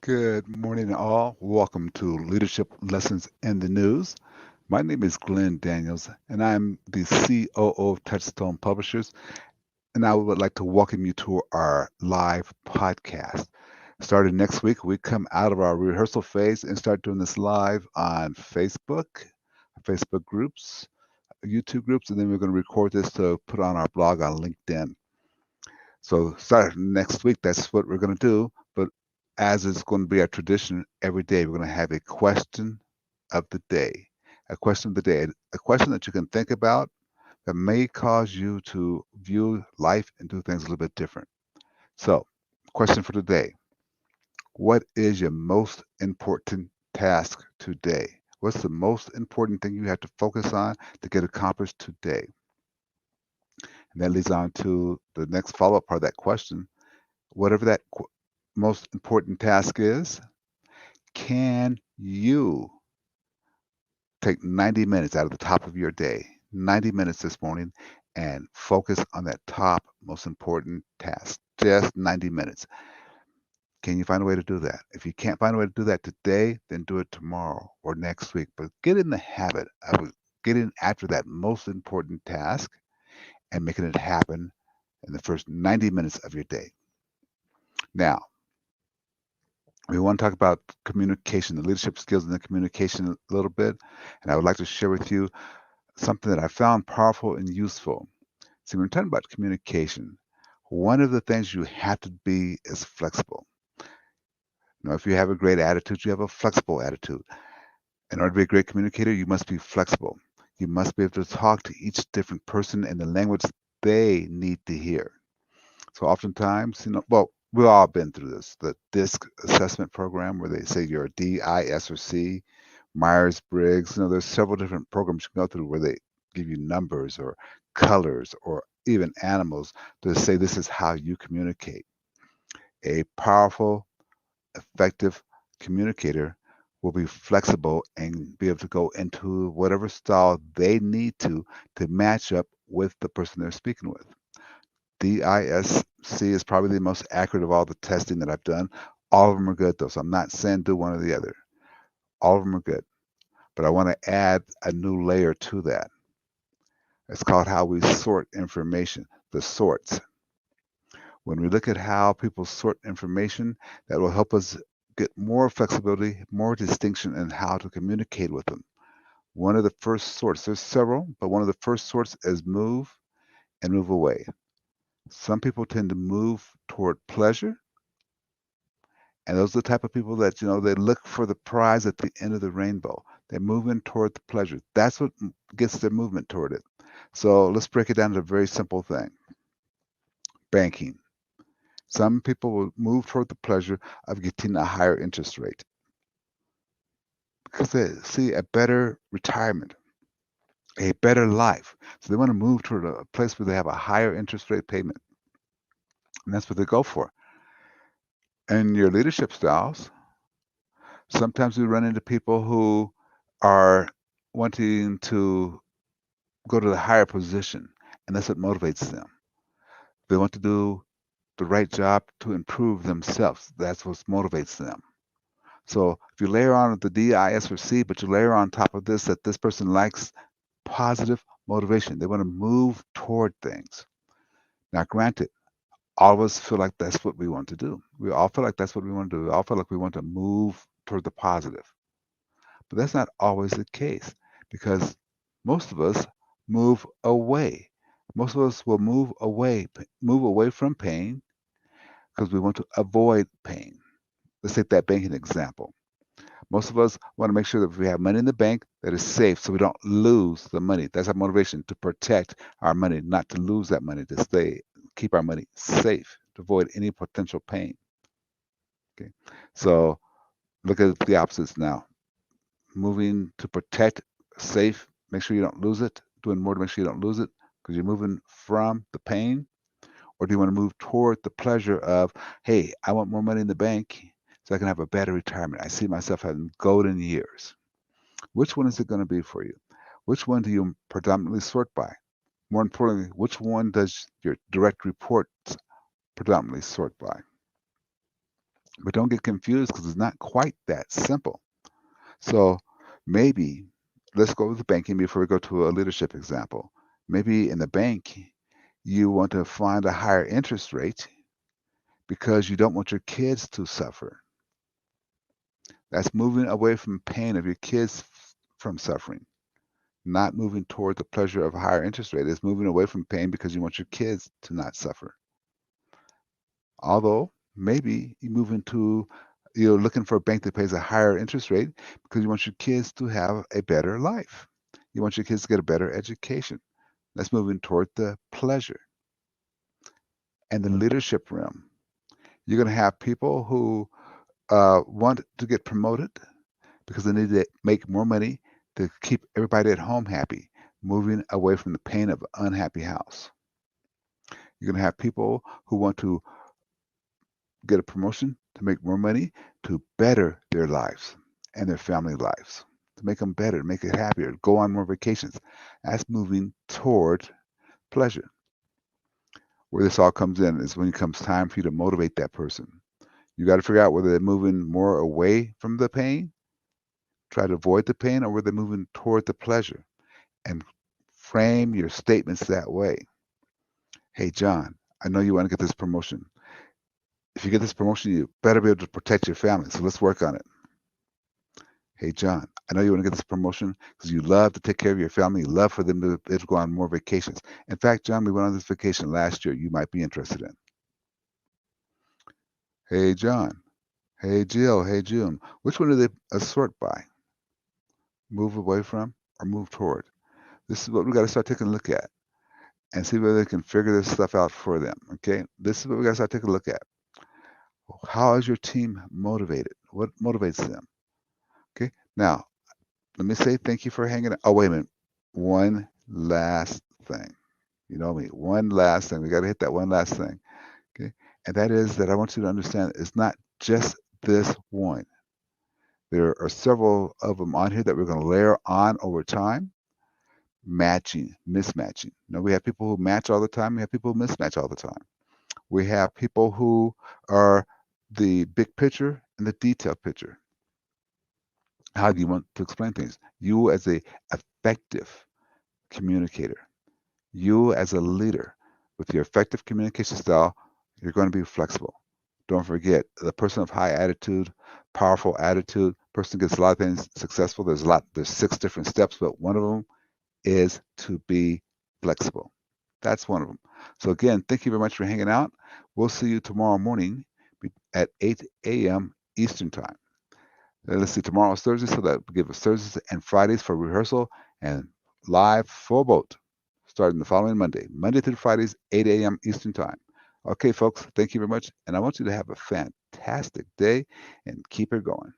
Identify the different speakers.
Speaker 1: Good morning, all. Welcome to Leadership Lessons in the News. My name is Glenn Daniels, and I'm the COO of Touchstone Publishers. And I would like to welcome you to our live podcast. Starting next week, we come out of our rehearsal phase and start doing this live on Facebook groups, YouTube groups, and then we're going to record this to put on our blog on LinkedIn. So starting next week, that's what we're going to do. But as is going to be our tradition, every day we're going to have a question of the day. A question of the day, a question that you can think about that may cause you to view life and do things a little bit different. So, question for today. What is your most important task today? What's the most important thing you have to focus on to get accomplished today? And that leads on to the next follow up part of that question. Whatever that most important task is, can you take 90 minutes out of the top of your day, 90 minutes this morning, and focus on that top most important task? Just 90 minutes. Can you find a way to do that? If you can't find a way to do that today, then do it tomorrow or next week. But get in the habit of getting after that most important task and making it happen in the first 90 minutes of your day. Now, we want to talk about communication, the leadership skills and the communication a little bit. And I would like to share with you something that I found powerful and useful. See, when we're talking about communication, one of the things you have to be is flexible. If you have a great attitude, you have a flexible attitude. In order to be a great communicator, you must be flexible. You must be able to talk to each different person in the language they need to hear. So oftentimes, well, we've all been through this, the DISC assessment program where they say you're a D, I, S, or C, Myers-Briggs. There's several different programs you can go through where they give you numbers or colors or even animals to say this is how you communicate. A powerful, effective communicator will be flexible and be able to go into whatever style they need to match up with the person they're speaking with. DISC is probably the most accurate of all the testing that I've done. All of them are good though, so I'm not saying do one or the other. All of them are good. But I want to add a new layer to that. It's called how we sort information, the sorts. When we look at how people sort information, that will help us get more flexibility, more distinction in how to communicate with them. One of the first sorts, there's several, but one of the first sorts is move and move away. Some people tend to move toward pleasure, and those are the type of people that, they look for the prize at the end of the rainbow. They're moving toward the pleasure. That's what gets their movement toward it. So let's break it down to a very simple thing. Banking. Some people will move toward the pleasure of getting a higher interest rate because they see a better retirement, a better life. So they want to move toward a place where they have a higher interest rate payment. And that's what they go for. And your leadership styles, sometimes we run into people who are wanting to go to the higher position, and that's what motivates them. They want to do the right job to improve themselves. That's what motivates them. So if you layer on the D, I, S, or C, but you layer on top of this that this person likes positive motivation, they want to move toward things. Now, granted, all of us feel like that's what we want to do. We all feel like that's what we want to do. We all feel like we want to move toward the positive. But that's not always the case because most of us move away. Most of us will move away from pain because we want to avoid pain. Let's take that banking example. Most of us want to make sure that if we have money in the bank, that is safe so we don't lose the money. That's our motivation to protect our money, not to lose that money, keep our money safe, to avoid any potential pain. Okay. So look at the opposites now. Moving to protect, safe, make sure you don't lose it, doing more to make sure you don't lose it because you're moving from the pain, or do you want to move toward the pleasure of, hey, I want more money in the bank so I can have a better retirement. I see myself having golden years. Which one is it going to be for you? Which one do you predominantly sort by? More importantly, which one does your direct reports predominantly sort by? But don't get confused because it's not quite that simple. So maybe let's go with the banking before we go to a leadership example. Maybe in the bank, you want to find a higher interest rate because you don't want your kids to suffer. That's moving away from pain of your kids from suffering, not moving toward the pleasure of a higher interest rate. It's moving away from pain because you want your kids to not suffer. Although maybe you move into you're looking for a bank that pays a higher interest rate because you want your kids to have a better life. You want your kids to get a better education. That's moving toward the pleasure. And the leadership realm. You're going to have people who want to get promoted because they need to make more money to keep everybody at home happy, moving away from the pain of an unhappy house. You're going to have people who want to get a promotion to make more money to better their lives and their family lives, to make them better, make it happier, go on more vacations. That's moving toward pleasure. Where this all comes in is when it comes time for you to motivate that person. You got to figure out whether they're moving more away from the pain, try to avoid the pain, or whether they're moving toward the pleasure. And frame your statements that way. Hey, John, I know you want to get this promotion. If you get this promotion, you better be able to protect your family. So let's work on it. Hey, John, I know you want to get this promotion because you love to take care of your family. You love for them to be able to go on more vacations. In fact, John, we went on this vacation last year you might be interested in. Hey, John. Hey, Jill. Hey, June. Which one do they assort by? Move away from or move toward? This is what we got to start taking a look at and see whether they can figure this stuff out for them. Okay. This is what we got to start taking a look at. How is your team motivated? What motivates them? Okay. Now, let me say thank you for hanging out. Oh, wait a minute. One last thing. You know me. One last thing. We got to hit that one last thing. Okay. And that is that I want you to understand it's not just this one. There are several of them on here that we're going to layer on over time. Matching, mismatching. Now, we have people who match all the time. We have people who mismatch all the time. We have people who are the big picture and the detailed picture. How do you want to explain things? You as a effective communicator, you as a leader with your effective communication style, you're going to be flexible. Don't forget, the person of high attitude, powerful attitude, person gets a lot of things successful. There's 6 different steps, but one of them is to be flexible. That's one of them. So again, thank you very much for hanging out. We'll see you tomorrow morning at 8 a.m. Eastern Time. Let's see, tomorrow is Thursday, so that will give us Thursdays and Fridays for rehearsal and live full boat starting the following Monday, Monday through Fridays, 8 a.m. Eastern Time. Okay, folks, thank you very much. And I want you to have a fantastic day and keep it going.